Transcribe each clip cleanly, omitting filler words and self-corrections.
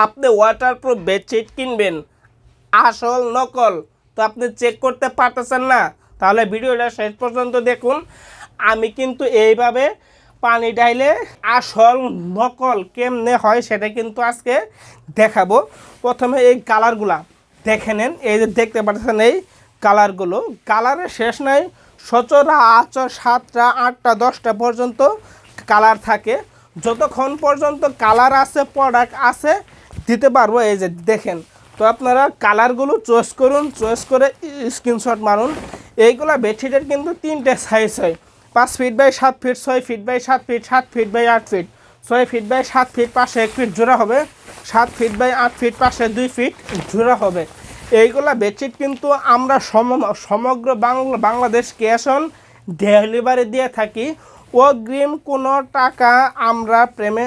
আপনি waterproof bedsheet কিনবেন, আসল নকল তো আপনি চেক করতে পারতেছেন না, তাহলে ভিডিওটা শেষ পর্যন্ত দেখুন। আমি কিন্তু এইভাবে পানি ঢাইলে আসল নকল কেমনে হয় সেটা কিন্তু আজকে দেখাবো। প্রথমে এই কালারগুলা দেখে নেন, এই যে দেখতে পাচ্ছেন এই কালারগুলো, কালারের শেষ নাই, সচরাচর 7টা 8টা 10টা পর্যন্ত কালার থাকে। যতক্ষণ পর্যন্ত কালার আছে প্রোডাক্ট আছে দিতে পারবো। এই যে দেখেন, তো আপনারা কালারগুলো চয়েস করুন, চয়েস করে স্ক্রিনশট মারুন। এইগুলা বেডশিটের কিন্তু 3টে সাইজ হয়, 5 feet by 7 feet, 6 feet by 7 feet, 7 feet by 8 feet, 6 feet by 7 feet পাশে 1 ফিট জোড়া হবে, 7 ফিট বাই 8 ফিট পাশে 2 ফিট জোড়া হবে। এইগুলা বেডশিট কিন্তু আমরা সমগ্র বাংলাদেশ ক্যাশ অন ডেলিভারি দিয়ে থাকি। অগ্রিম কোনো টাকা আমরা প্রেমে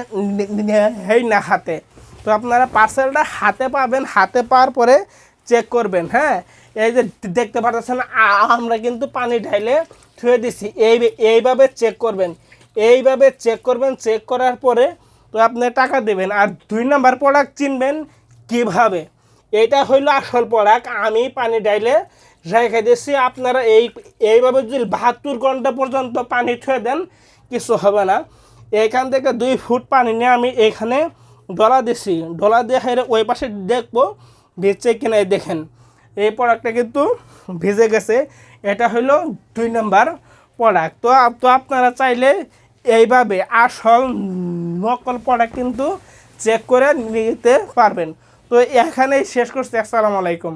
নেই না হাতে। তো আপনারা পার্সেলটা হাতে পাবেন, হাতে পাওয়ার পরে চেক করবেন। হ্যাঁ, এই যে দেখতে পাচ্ছেন আমরা কিন্তু পানি ঢাইলে থুয়ে দিছি, এইভাবে চেক করবেন, এইভাবে চেক করবেন। চেক করার পরে তো আপনি টাকা দেবেন। আর 2 নাম্বার প্রোডাক্ট চিনবেন কিভাবে, এটা হইলো আসল প্রোডাক্ট। আমি পানি ডাইলে রেখে দিচ্ছি, আপনারা এইভাবে যদি 72 ঘন্টা পর্যন্ত পানি থুয়ে দেন কিছু হবে না। এইখান থেকে 2 ফুট পানি নিয়ে আমি এইখানে ডলা দিছি, ডলা দিয়ে হেরে ওই পাশে দেখবো ভিজছে কিনা। দেখেন এই প্রোডাক্টটা কিন্তু ভিজে গেছে, এটা হলো 2 নাম্বার প্রোডাক্ট। তো আপনারা চাইলে এইভাবে আসল নকল প্রোডাক্ট কিন্তু চেক করে নিতে পারবেন। তো এখানেই শেষ করছি। আসসালামু আলাইকুম।